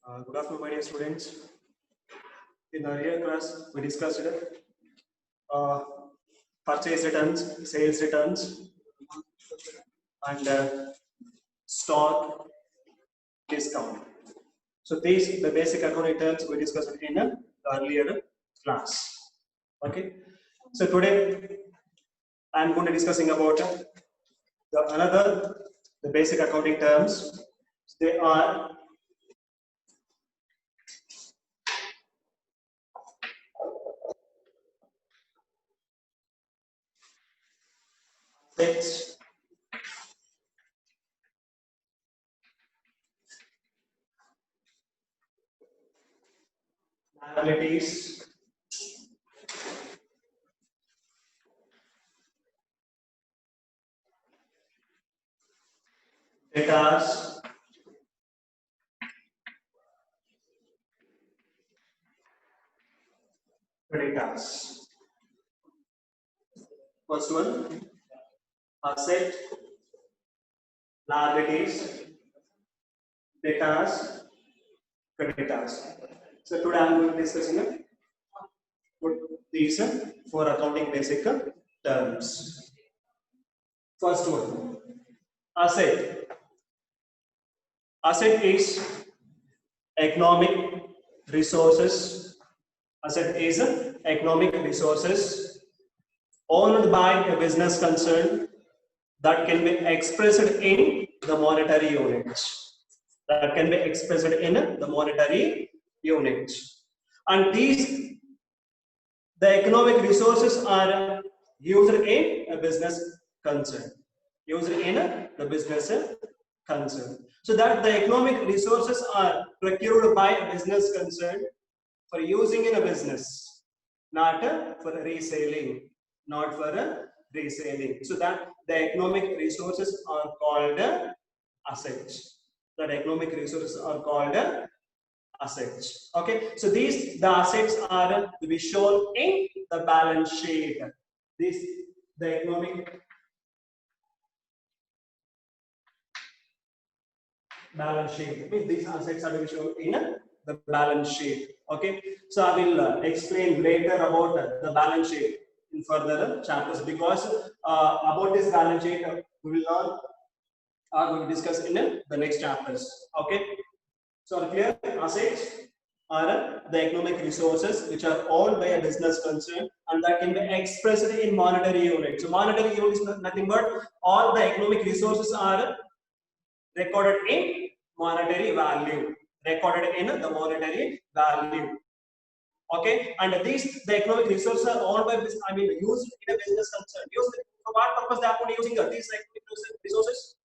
Good afternoon, my dear students. In the earlier class, we discussed uh, purchase returns, sales returns, and stock discount. So these the basic accounting terms we discussed in the earlier class. Okay. So today I am going to discussing about the basic accounting terms. They are assets, liabilities, debtors, creditors. First one, asset, liabilities, debtors, creditors. So today I am going to discussing these four accounting basic terms. First one, asset. Asset is economic resources. Asset is economic resources owned by a business concern that can be expressed in the monetary units. That can be expressed in the monetary units. And these, the economic resources are used in a business concern. Used in the business concern. So that the economic resources are procured by a business concern for using in a business, not for reselling, not for reselling. So that the economic resources are called assets. That economic resources are called assets. Okay, so the assets are to be shown in the balance sheet. The economic balance sheet means these assets are to be shown in the balance sheet. Okay, so I will explain later about the balance sheet in further chapters, because about this balance sheet we will learn or we will discuss in the next chapters. Okay, so are clear? Assets are the economic resources which are owned by a business concern and that can be expressed in monetary unit. So monetary unit is nothing but all the economic resources are recorded in monetary value. Recorded in the monetary value. Okay, and the economic resources are owned by business. I mean, used in a business concern. Used for what purpose they are using these economic resources?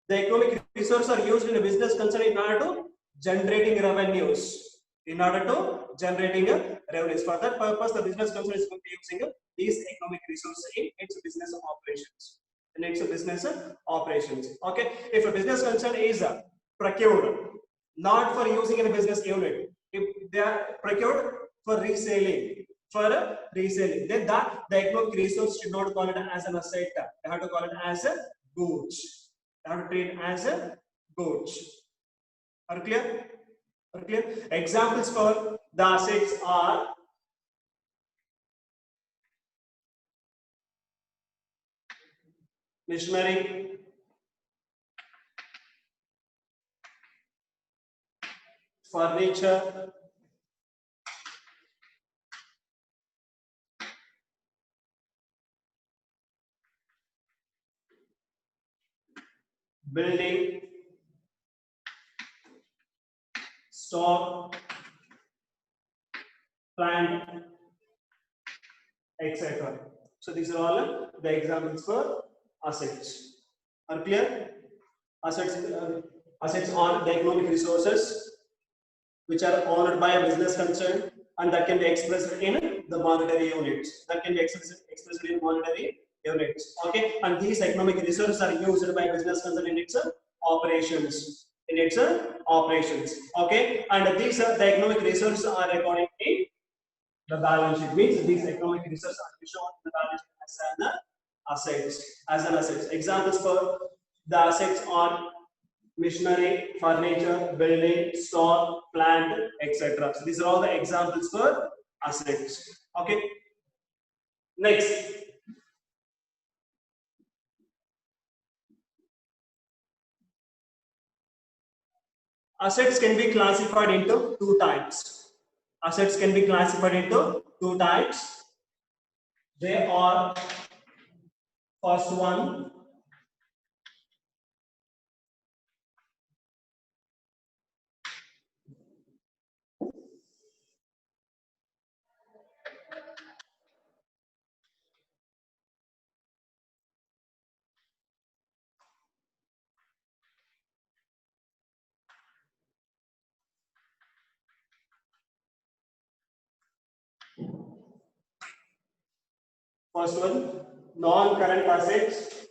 The economic resources are used in a business concern in order to generating revenues. In order to generating revenues. For that purpose, the business concern is going to be using these economic resources in its business operations. In its business operations. Okay, if a business concern is procured not for using in a business unit, if they are procured for reselling, then that the economic resource should not call it as an asset. They have to call it as a goods. They have to treat it as a goods. Are you clear? Are you clear? Examples for the assets are machinery, furniture, building, stock, plant, etc. So these are all the examples for assets. Are clear? Assets are the economic resources which are owned by a business concern and that can be expressed in the monetary units. That can be expressed in monetary units. Okay, and these economic resources are used by business concern in its operations. In its operations. Okay, and these are the economic resources are recorded in the balance sheet. Means these economic resources are shown in the balance sheet as an assets. Examples for the assets are machinery, furniture, building, store, plant, etc. So these are all the examples for assets. Okay. Next. Assets can be classified into two types. Assets can be classified into two types. They are, first one, non-current assets.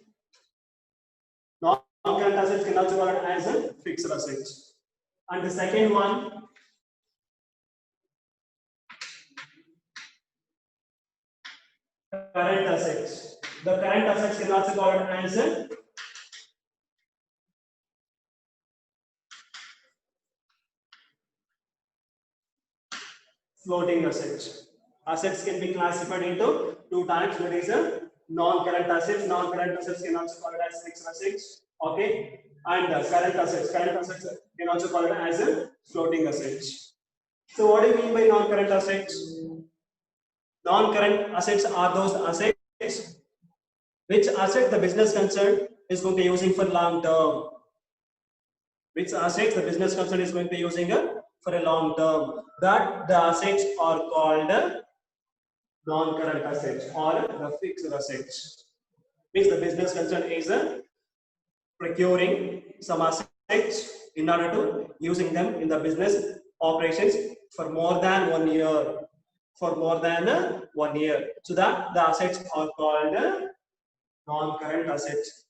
Non-current assets can also be called as a fixed assets. And the second one, current assets. The current assets can also be called as a floating assets. Assets can be classified into two types. There is a non-current assets. Non-current assets can also be called as fixed assets. Okay. And current assets. Current assets can also be called as a floating assets. So what do you mean by non-current assets? Non-current assets are those assets which asset the business concern is going to be using for long term. Which assets the business concern is going to be using for a long term. That the assets are called non-current assets or the fixed assets. Means the business concern is procuring some assets in order to using them in the business operations for more than 1 year. For more than 1 year. So that the assets are called non-current assets.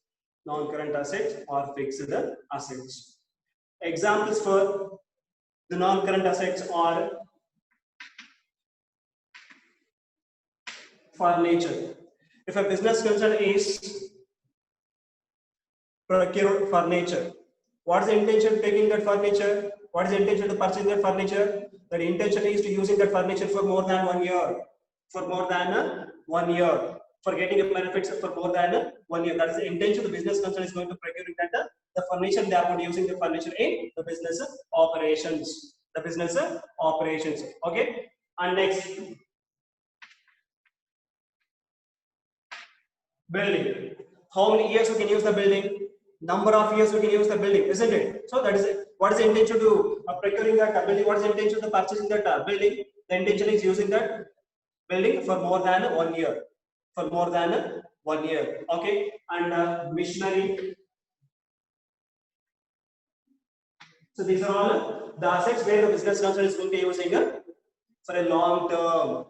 Non-current assets or fixed assets. Examples for the non-current assets are furniture. If a business concern is procure furniture, what is the intention of taking that furniture? What is the intention of purchasing that furniture? The intention is to using that furniture for more than 1 year. For more than 1 year. For getting the benefits for more than 1 year. That is the intention. The business concern is going to procuring that the furniture, they are going to using the furniture in the business operations. The business operations. Okay. And next, building. How many years we can use the building? Number of years we can use the building, isn't it? So that is it. What is the intention to procuring that building? What is the intention to purchasing that building? The intention is using that building for more than 1 year. For more than 1 year. Okay. And machinery. So these are all the assets where the business concern is going to be using for a long term.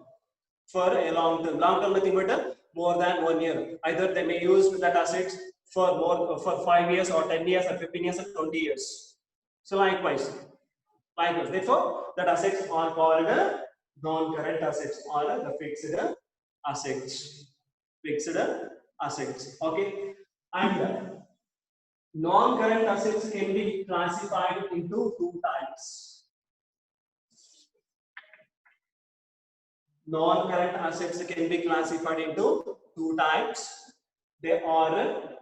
For a long term. Long term nothing but more than 1 year. Either they may use that assets for 5 years or 10 years or 15 years or 20 years. So likewise. Therefore, that assets are called non-current assets or the fixed assets. Fixed assets. Okay. And non-current assets can be classified into two types. Non-current assets can be classified into two types. They are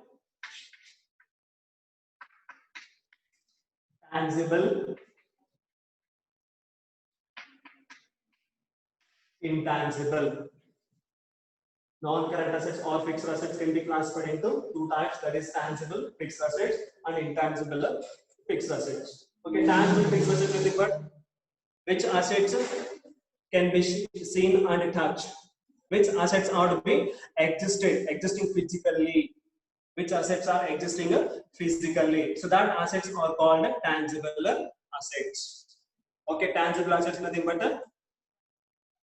tangible, intangible. Non-current assets or fixed assets can be classified into two types, that is tangible fixed assets and intangible fixed assets. Okay, tangible fixed assets nothing but which assets can be seen and touched. Which assets are to be existing physically. Which assets are existing physically. So that assets are called tangible assets. Okay, tangible assets nothing but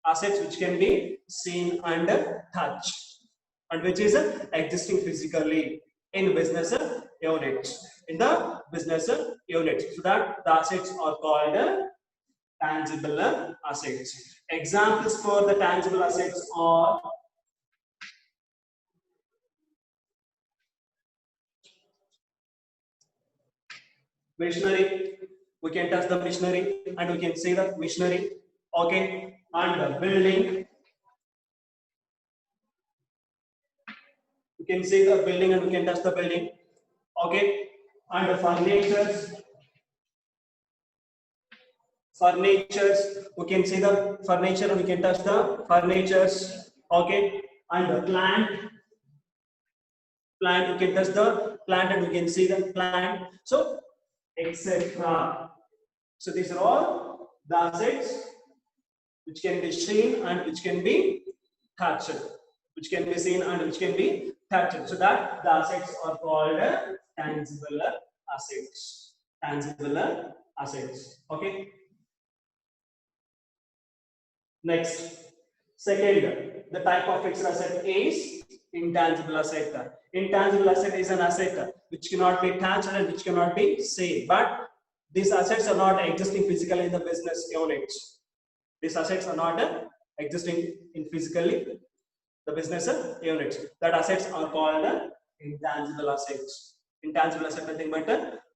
assets which can be seen and touched, and which is existing physically in business units. In the business units. So that the assets are called tangible assets. Examples for the tangible assets are Machinery, we can touch the machinery and we can see the machinery. Okay, and the building, we can see the building and we can touch the building. Okay, and the furnitures, we can see the furniture and we can touch the furnitures. Okay, and the plant, we can touch the plant and we can see the plant. So etc. So these are all the assets which can be seen and which can be touched, which can be seen and which can be touched. So that the assets are called tangible assets. Tangible assets. Okay. Next, second, the type of fixed asset is intangible asset. Intangible asset is an asset which cannot be touched and which cannot be seen, but these assets are not existing physically in the business units. These assets are not existing in physically the business units. That assets are called intangible assets. Intangible asset nothing but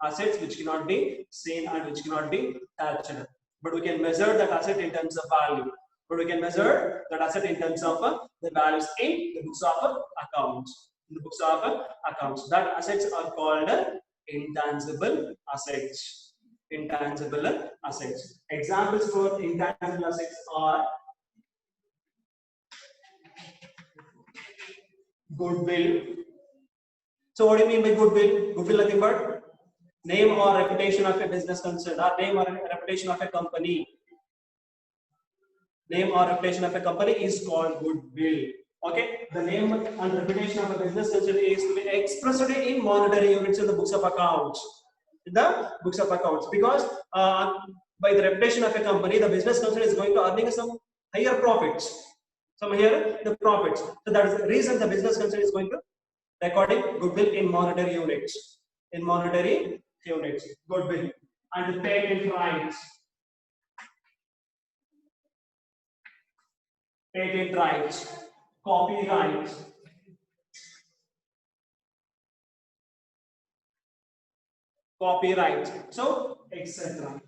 assets which cannot be seen and which cannot be touched, but we can measure that asset in terms of value. But we can measure that asset in terms of the values in the books of accounts. In the books of accounts, that assets are called intangible assets. Intangible assets. Examples for intangible assets are goodwill. So what do you mean by goodwill? Goodwill nothing but name or reputation of a business concern, or name or reputation of a company. Name or reputation of a company is called goodwill. Okay, the name and reputation of a business concern is to be expressed in monetary units in the books of accounts. In the books of accounts, because by the reputation of a company, the business concern is going to earning some higher profits. Some higher the profits. So that is the reason the business concern is going to recording goodwill in monetary units. In monetary units, goodwill. And the patent rights. Patent rights, copyrights, so etc.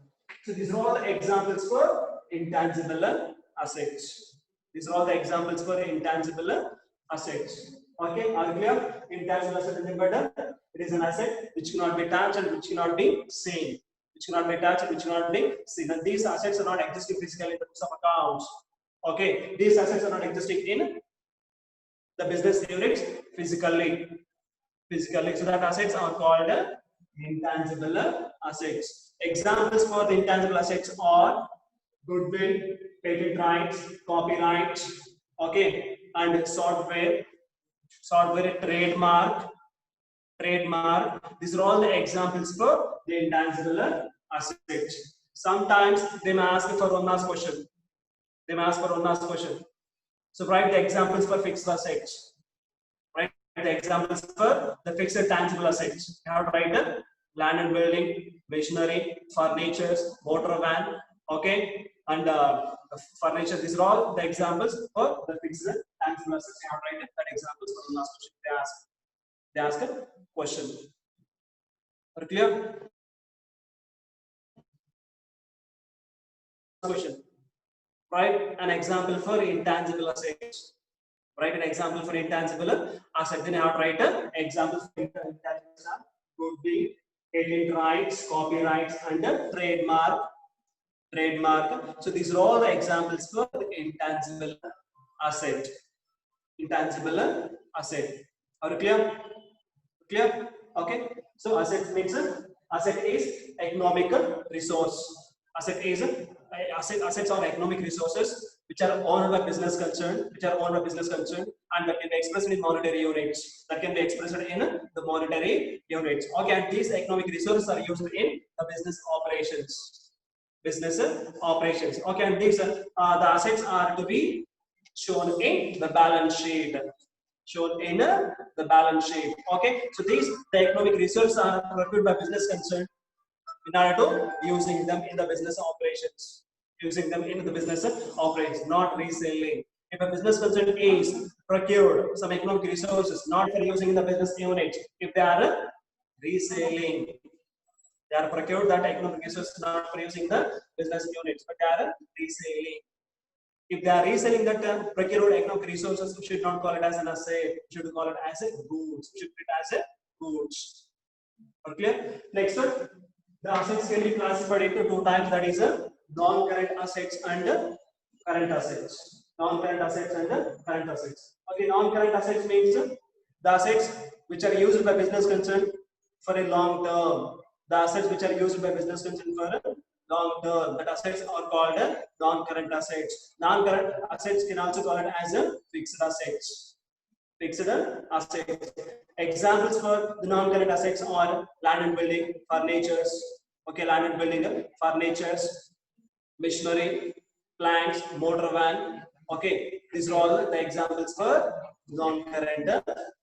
So these are all the examples for intangible assets. These are all the examples for intangible assets. Okay, are clear? Intangible asset is better. It is an asset which cannot be touched and which cannot be seen. Which cannot be touched and which cannot be seen. And these assets are not existing physically in the books of accounts. Okay, these assets are not existing in the business units physically. So that assets are called intangible assets. Examples for the intangible assets are goodwill, patent rights, copyrights, okay, and software, trademark. These are all the examples for the intangible assets. Sometimes they may ask for one last question. So write the examples for fixed assets. Write the examples for the fixed tangible assets. You have to write the land and building, machinery, furniture, motor van, okay, and furniture. These are all the examples for the fixed tangible assets. You have to write that examples for the last question. They ask a question. Are clear? Question. Write an example for intangible assets. Write an example for intangible asset. Then you have to write an example for intangible asset. Goodwill, patent rights, copyrights, and trademark. So these are all the examples for intangible asset. Intangible asset. Are you clear? Okay. So asset means asset is economic resource. Assets are economic resources which are owned by business concern, and that can be expressed in monetary units. Okay, and these economic resources are used in the business operations. Okay, and these the assets are to be shown in the balance sheet. Okay, so these the economic resources are procured by business concern in order to using them in the business operations. Not reselling. If a business concern is procured some economic resources not for using in the business unit, if they are reselling, They are procured that economic resources not for using the business units, but they are reselling. If they are reselling that procured economic resources, we should not call it as an asset. We should call it as a goods. We should treat it as a goods. Okay. Next one, the assets can be classified into two types. That is a non-current assets and current assets. Non-current assets and current assets. Okay. Non-current assets means the assets which are used by business concern for a long term. The assets which are used by business concern for a long term. That assets are called non-current assets. Non-current assets can also call it as a fixed assets. Fixed assets. Examples for the non-current assets are land and building, furnitures. Okay, land and building, furnitures, machinery, plants, motor van. Okay, these are all the examples for non-current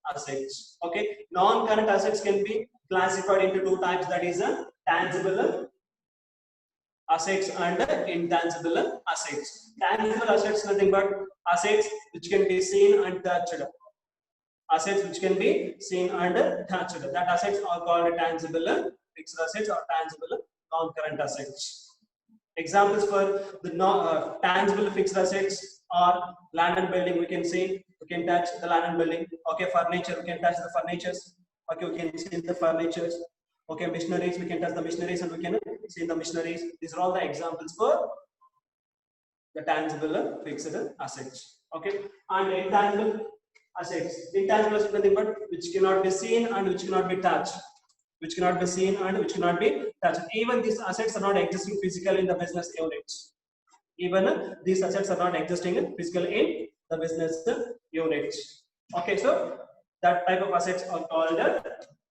assets. Okay, non-current assets can be classified into two types. That is a tangible assets and intangible assets. Tangible assets nothing but assets which can be seen and touched. Assets which can be seen and touched. That assets are called tangible fixed assets or tangible non-current assets. Examples for the tangible fixed assets are land and building. We can see, we can touch the land and building. Okay, furniture, we can touch the furnitures. Okay, we can see the furnitures. Okay, machineries, we can touch the machineries and we can see the machineries. These are all the examples for the tangible fixed assets. Okay, and intangible assets. Intangible assets nothing but which cannot be seen and which cannot be touched. Which cannot be seen and which cannot be touched. Even these assets are not existing physically in the business units. Even these assets are not existing physically in the business units. Okay, so that type of assets are called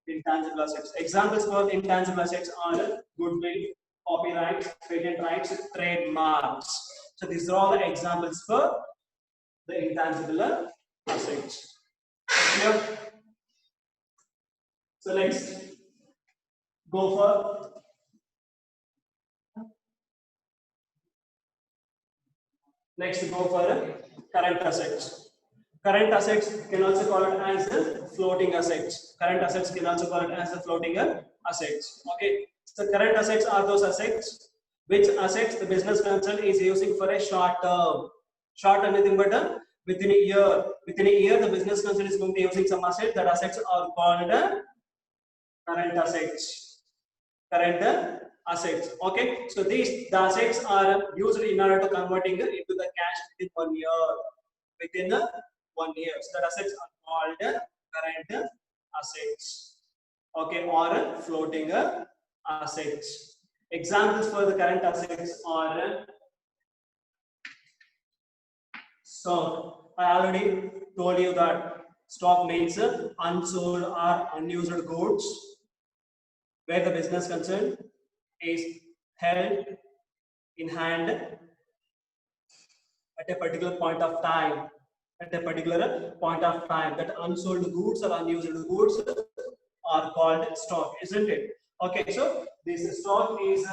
intangible assets. Examples for intangible assets are goodwill, copyrights, patent rights, trademarks. So these are all the examples for the intangible assets. Clear? So next, go for current assets. Current assets can also call it as the floating assets. Current assets can also call it as the floating assets. Okay. So current assets are those assets which assets the business concern is using for a short term. Short term anything but within a year. Within a year, the business concern is going to be using some assets. That assets are called current assets. Current assets. Okay. So the assets are used in order to converting it into the cash within 1 year. Within 1 year. So the assets are called current assets. Okay, or floating assets. Examples for the current assets are stock. I already told you that stock means unsold or unused goods where the business concern is held in hand at a particular point of time. At a particular point of time, that unsold goods or unused goods are called stock, isn't it? Okay, so this stock is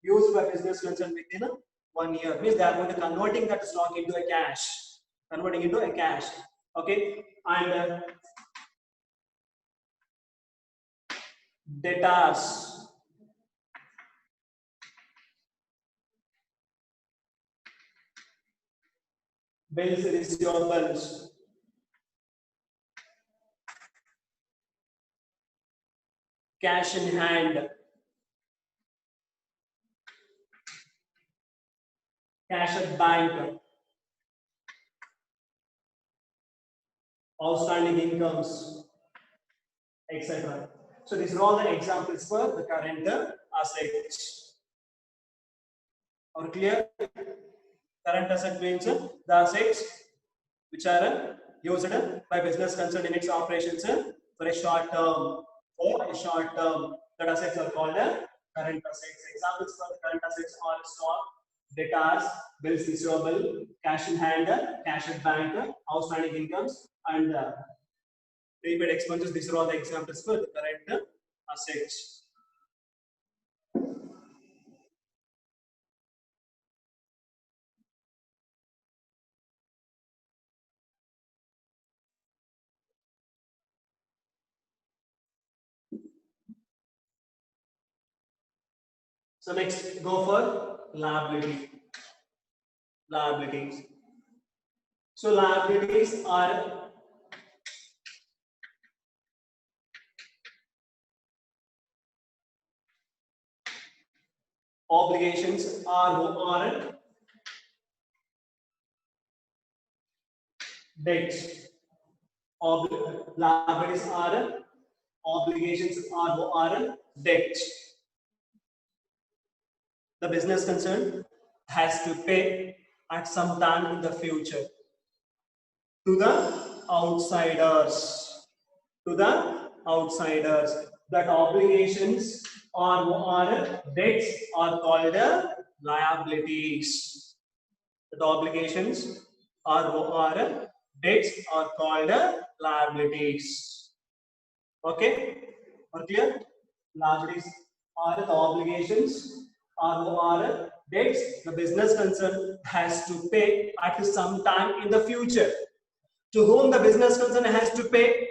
used by business concern within 1 year. Means they are going to converting that stock into a cash. Converting into a cash. Okay, and debtors. Bills, receivables. Cash in hand. Cash at bank. Outstanding incomes, etc. So these are all the examples for the current assets. Are clear? Current asset means the assets which are used by business concerned in its operations for a short term. For a short term, that assets are called current assets. Examples for the current assets are stock, debtors, bills receivable, cash in hand, cash at bank, outstanding incomes, and prepaid expenses. These are all the examples for the current assets. So next, go for liability. Liabilities. So liabilities are obligations or debts. Liabilities are obligations or debts. The business concern has to pay at some time in the future to the outsiders. To the outsiders. That obligations or debts are called liabilities. That obligations or debts are called liabilities. Okay? Are clear? Liabilities are the obligations or debts the business concern has to pay at some time in the future. To whom the business concern has to pay?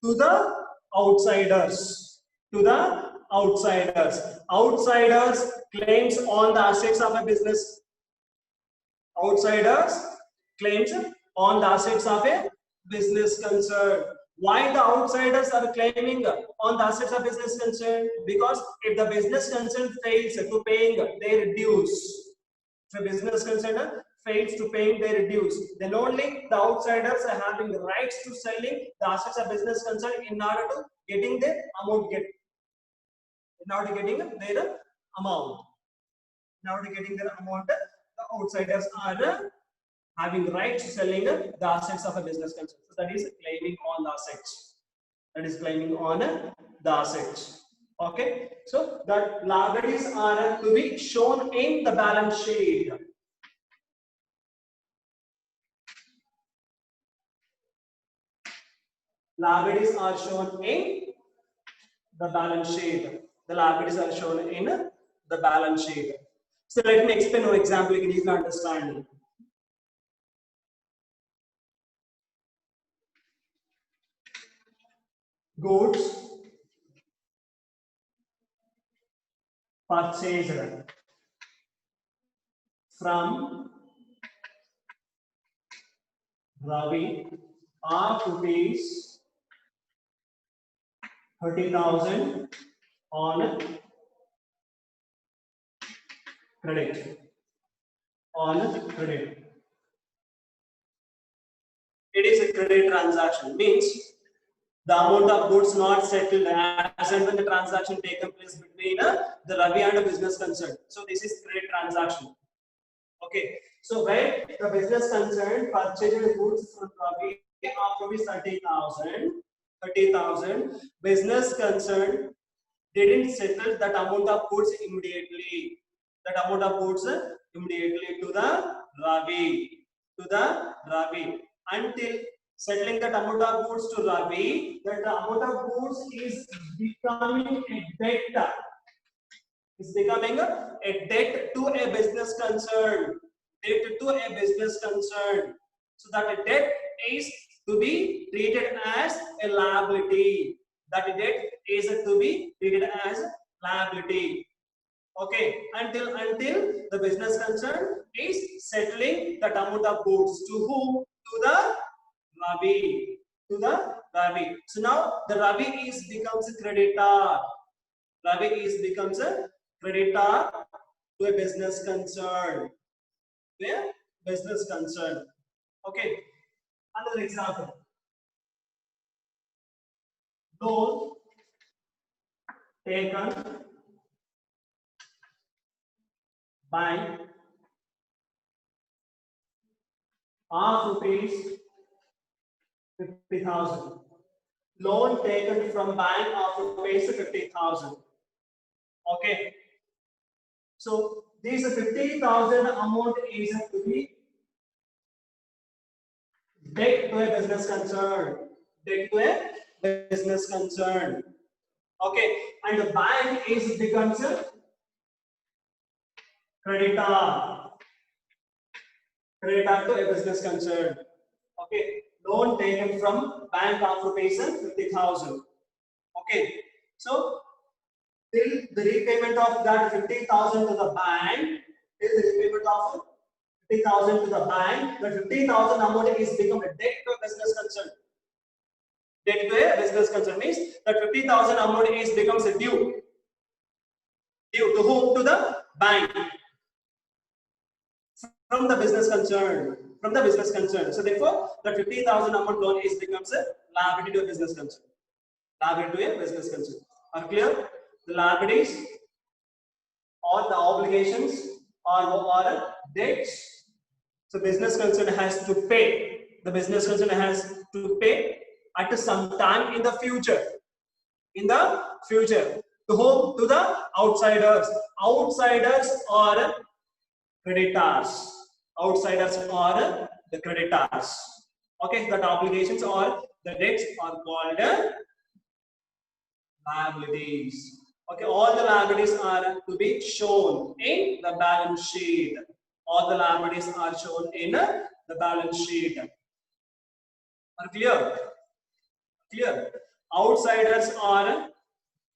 To the outsiders. To the outsiders. Outsiders claims on the assets of a business. Outsiders claims on the assets of a business concern. Why the outsiders are claiming on the assets of business concern? Because if the business concern fails to paying their dues, if a business concern fails to paying their dues, then only the outsiders are having the rights to selling the assets of business concern in order to getting their amount in order to getting their amount. In order to getting their amount, the outsiders are having rights to selling the assets of a business concern. So that is claiming on the assets. That is claiming on the assets. Okay. So that liabilities are to be shown in the balance sheet. Liabilities are shown in the balance sheet. The liabilities are shown in the balance sheet. So let me explain one example you can easily understand. Goods purchased from Ravi are rupees 30,000 on credit. On credit. It is a credit transaction. Means the amount of goods not settled as and when the transaction taken place between the Ravi and a business concern. So this is credit transaction. Okay. So when the business concern purchased goods from Ravi of rupees 30,000, business concern didn't settle that amount of goods immediately. That amount of goods immediately to the Ravi. To the Ravi. Until settling that amount of goods to Ravi, that the amount of goods is becoming a debt. Is becoming a debt to a business concern. Debt to a business concern. So that a debt is to be treated as a liability. That debt is to be treated as liability. Okay, until the business concern is settling that amount of goods to whom? To the Ravi. To the Ravi. So now the Ravi is becomes a creditor. Ravi is becomes a creditor to a business concern. Where? Business concern. Okay. Another example. Loan taken by of rupees 50,000. Loan taken from bank of rupees 50,000. Okay. So this 50,000 amount is to be debt to a business concern. Debt to a business concern. Okay. And the bank is becomes a creditor. Creditor to a business concern. Okay. Loan taken from bank of rupees 50,000. Okay. So till the repayment of that 50,000 to the bank, till the repayment of 50,000 to the bank, the 50,000 amount is become a debt to a business concern. Debt to a business concern means that 50,000 amount is becomes a due. Due to whom? To the bank. From the business concern. From the business concern. So therefore, the 50,000 amount loan is becomes a liability to a business concern. Liability to a business concern. Are clear? The liabilities or the obligations or debts. So business concern has to pay. The business concern has to pay at some time in the future. In the future. To whom? To the outsiders. Outsiders or creditors. Outsiders or the creditors. Okay, that obligations or the debts are called liabilities. Okay, all the liabilities are to be shown in the balance sheet. All the liabilities are shown in the balance sheet. Are clear? Clear. Outsiders are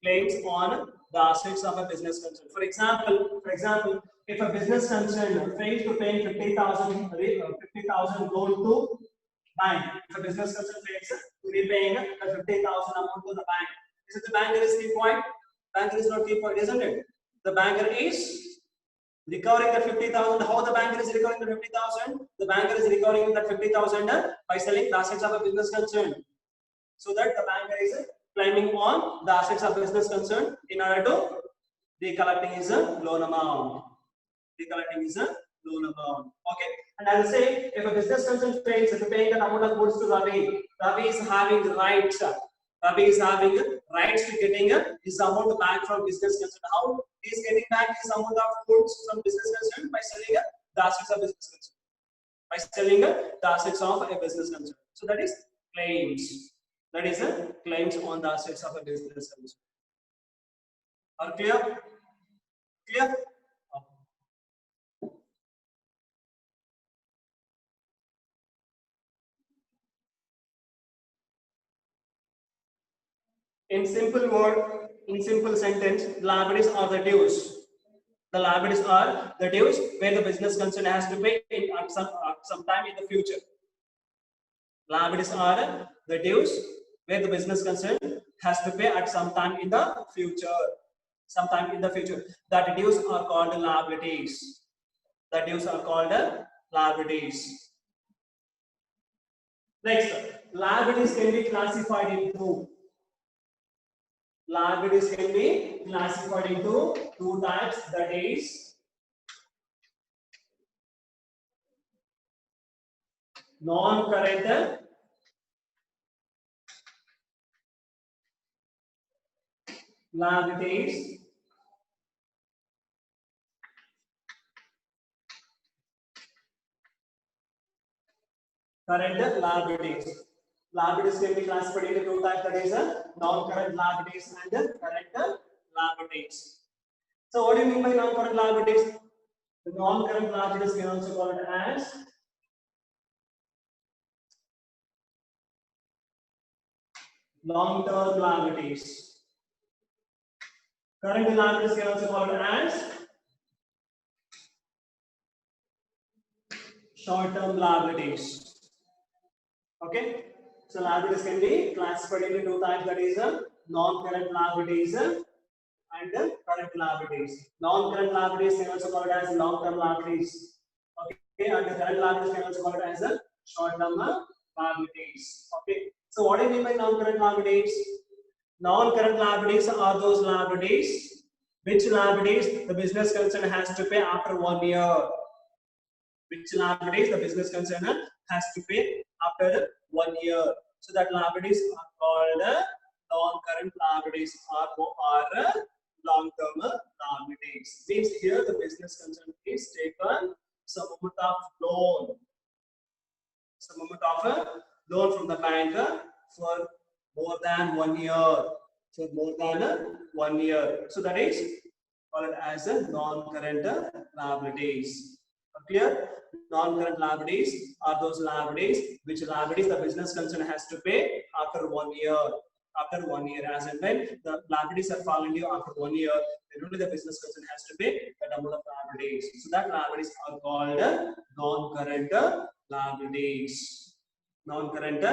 claims on the assets of a business concern. For example, if a business concern fails to pay 50,000 loan to bank, if a business concern fails to repaying the 50,000 amount to the bank, is it the banker is key point? Banker is not key point, isn't it? The banker is recovering the 50,000. How the banker is recovering the 50,000? The banker is recovering that 50,000 by selling the assets of a business concern. So that the banker is claiming on the assets of business concern in order to recollecting is a loan amount. Recollecting is a loan amount. Okay. And as I say, if a business concern fails to paying that amount of goods to Ravi, Ravi is having rights. Ravi is having rights to getting his amount back from business concern. How he is getting back his amount of goods from business concern? By selling the assets of business concern. By selling the assets of a business concern. So that is claims. That is claims on the assets of a business concern. Are clear? Clear? In simple word, in simple sentence, liabilities are the dues. The liabilities are the dues where the business concern has to pay at some time in the future. Liabilities are the dues where the business concern has to pay at some time in the future. Sometime in the future. That dues are called liabilities. The dues are called liabilities. Next, liabilities can be classified into. Liabilities can be classified into two types. That is non-current liabilities current liabilities. Liabilities can be classified into two types. That is non-current liabilities and current liabilities. So what do you mean by non-current liabilities? The non-current liabilities can also call it as long-term liabilities. Current liabilities can also call it as short-term liabilities. Okay, so liabilities can be classified into two types. That is non-current liabilities and current liabilities. Non-current liabilities can also call it as long-term liabilities. Okay, and the current liabilities can also call it as short-term liabilities. Okay, so what do you mean by non-current liabilities? Non-current liabilities are those liabilities which liabilities the business concern has to pay after 1 year. Which liabilities the business concern has to pay after 1 year. So that liabilities are called non-current liabilities or long-term liabilities. Means here the business concern is taken some amount of loan. Some amount of loan from the bank for more than 1 year. For more than 1 year. So that is called as a non-current liabilities. Clear? Non-current liabilities are those liabilities which liabilities the business concern has to pay after 1 year. after 1 year. As and when the liabilities are falling due after 1 year, then only the business concern has to pay that amount of liabilities. So that liabilities are called non-current liabilities. Non-current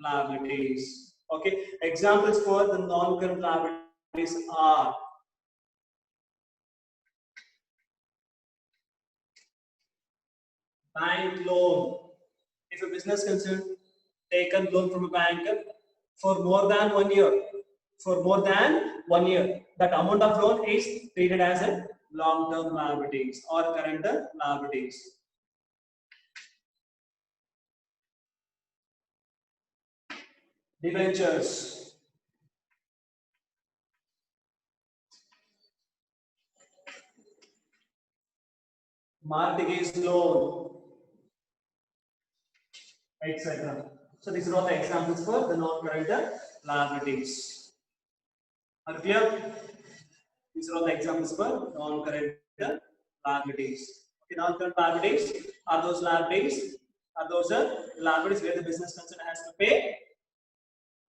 liabilities. Okay. Examples for the non-current liabilities are bank loan. If a business concern taken loan from a bank for more than 1 year, that amount of loan is treated as a long-term liabilities or current liabilities. Debentures. Mortgage loan, etc. So these are all the examples for the non-current liabilities. Are you clear? These are all the examples for non-current liabilities. Okay, non-current liabilities are those liabilities where the business concern has to pay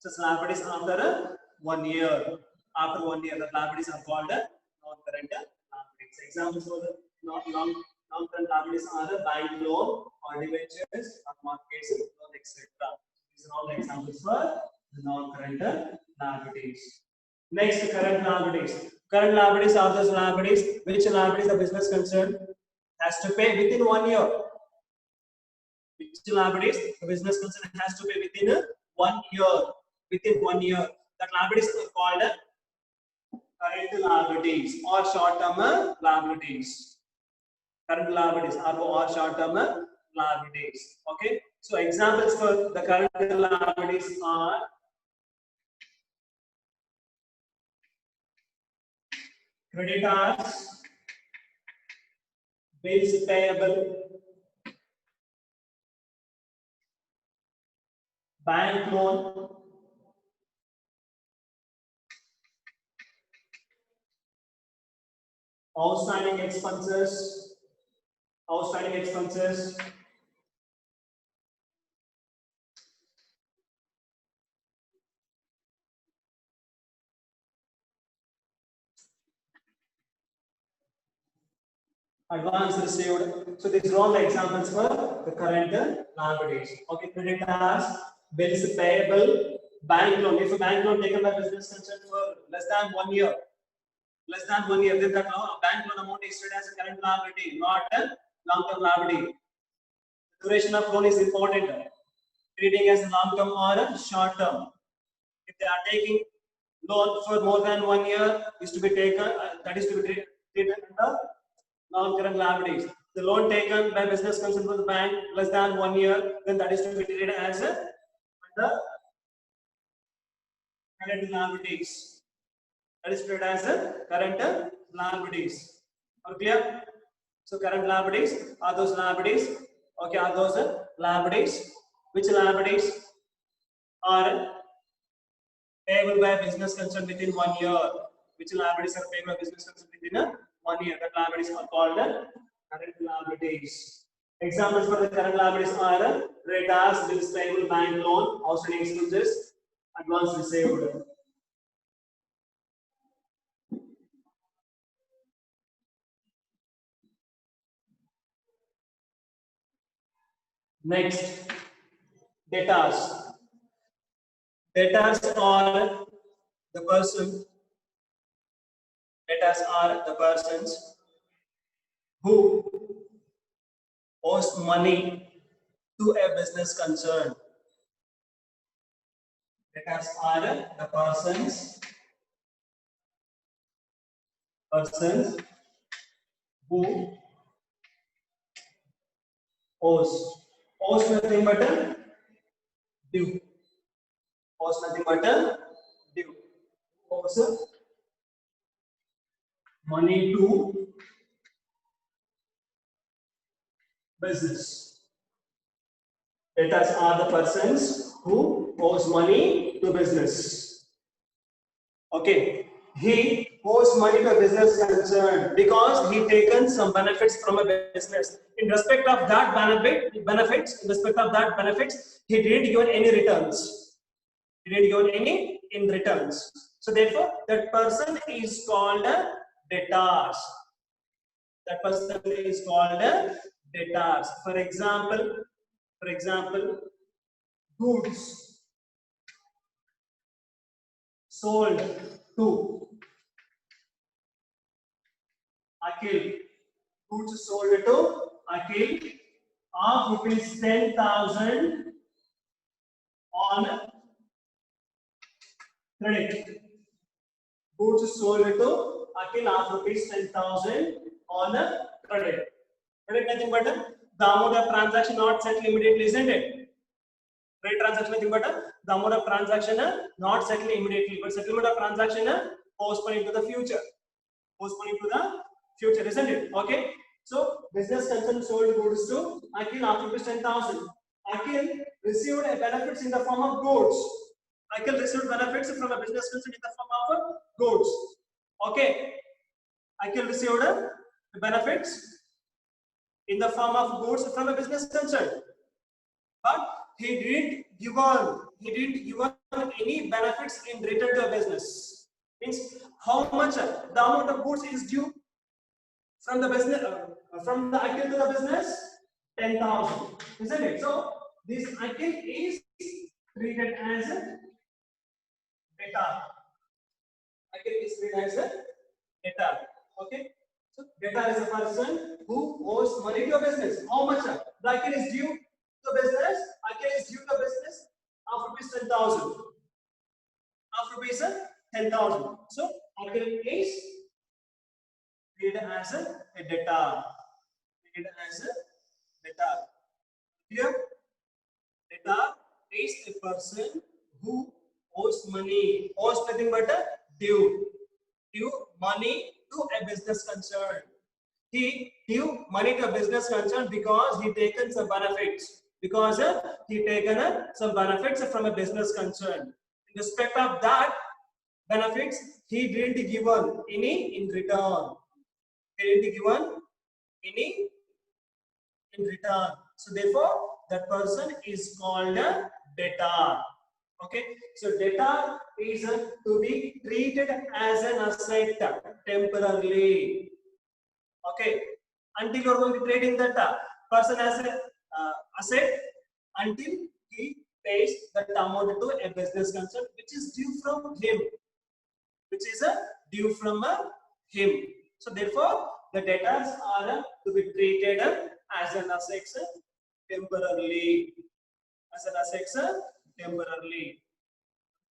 such liabilities after 1 year. After 1 year, the liabilities are called non-current liabilities. Examples for the non-current liabilities are the bank loan or debentures or mortgage loan, etc. These are all the examples for the non-current liabilities. Next, current liabilities. Current liabilities are those liabilities which liabilities the business concern has to pay within 1 year. Which liabilities the business concern has to pay within 1 year. Within 1 year, that liabilities are called current liabilities or short-term liabilities. Current liabilities or short-term liabilities. Okay. So examples for the current liabilities are creditors, bills payable, bank loan, outstanding expenses, advance received. So these are all the examples for the current liabilities. Okay, creditors, bills payable, bank loan. If a bank loan taken by business concern for less than 1 year, then that bank loan amount is treated as a current liability, not a long-term liability. The duration of loan is important. Treating as long-term or short-term. If they are taking loan for more than 1 year, is to be taken. That is to be treated under non-current liabilities. The loan taken by business concern from the bank less than 1 year, then that is to be treated as under current liabilities. That is treated as current liabilities. Are clear? So current liabilities are those liabilities. Okay, are those liabilities? Which liabilities are payable by business concern within 1 year? Which liabilities are payable by business concern within 1 year? That liabilities are called current liabilities. Examples for the current liabilities are creditors, bills payable, bank loan, outstanding expenses, advance received. Next, debtors. Debtors are the person. Debtors are the persons who owes money to a business concern. Debtors are the persons who owes nothing but due. Owes nothing but due. Owes money to business. Debtors are the persons who owes money to business. Okay, he owes money to a business concern because he taken some benefits from a business. In respect of that benefits, he didn't give any returns. He didn't give any in returns. So therefore, that person is called a debtors. That person is called a debtors. For example, goods sold to Akhil. Goods sold to Akhil of rupees 10,000 on credit. Goods sold to Akhil of rupees 10,000 on credit. Credit nothing but the amount of transaction not settled immediately, isn't it? Credit transaction nothing but the amount of transaction not settled immediately, but settlement of transaction postponed to the future. Postponing to the future, isn't it? Okay. So business concern sold goods to Akhil after rupees 10,000. Akhil received a benefits in the form of goods. Akhil received benefits from a business concern in the form of goods. Okay. Akhil received benefits in the form of goods from a business concern, but he didn't give any benefits in return to a business. Means how much the amount of goods is due from the business from the Akhil to the business? 10,000, isn't it? So this Akhil is treated as a debtor. Akhil is treated as a debtor. Okay. So debtor is a person who owes money to a business. How much? The Akhil is due to business. Akhil is due to business of rupees 10,000. Of rupees 10,000. So Akhil is treated as a debtor. Treated as a debtor. Here, debtor is a person who owes money. Owes nothing but a due. Due money to a business concern. He due money to a business concern because he taken some benefits. Because he taken some benefits from a business concern. In respect of that benefits, he didn't give any in return. He didn't give any in return. So therefore, that person is called a debtor. Okay. So debtor is to be treated as an asset temporarily. Okay. Until you are going to trade in that person as an asset, until he pays that amount to a business concern which is due from him. Which is due from him. So therefore, the debtors are to be treated as an asset temporarily. As an asset temporarily.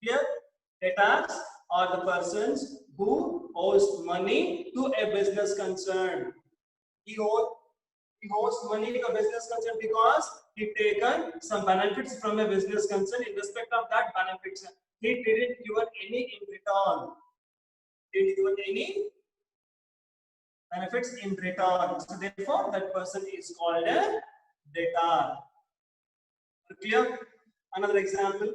Here, debtors are the persons who owes money to a business concern. He owes money to a business concern because he taken some benefits from a business concern. In respect of that benefits, he didn't give any in return. Didn't give any benefits in return. So therefore, that person is called a debtor. Clear? Another example.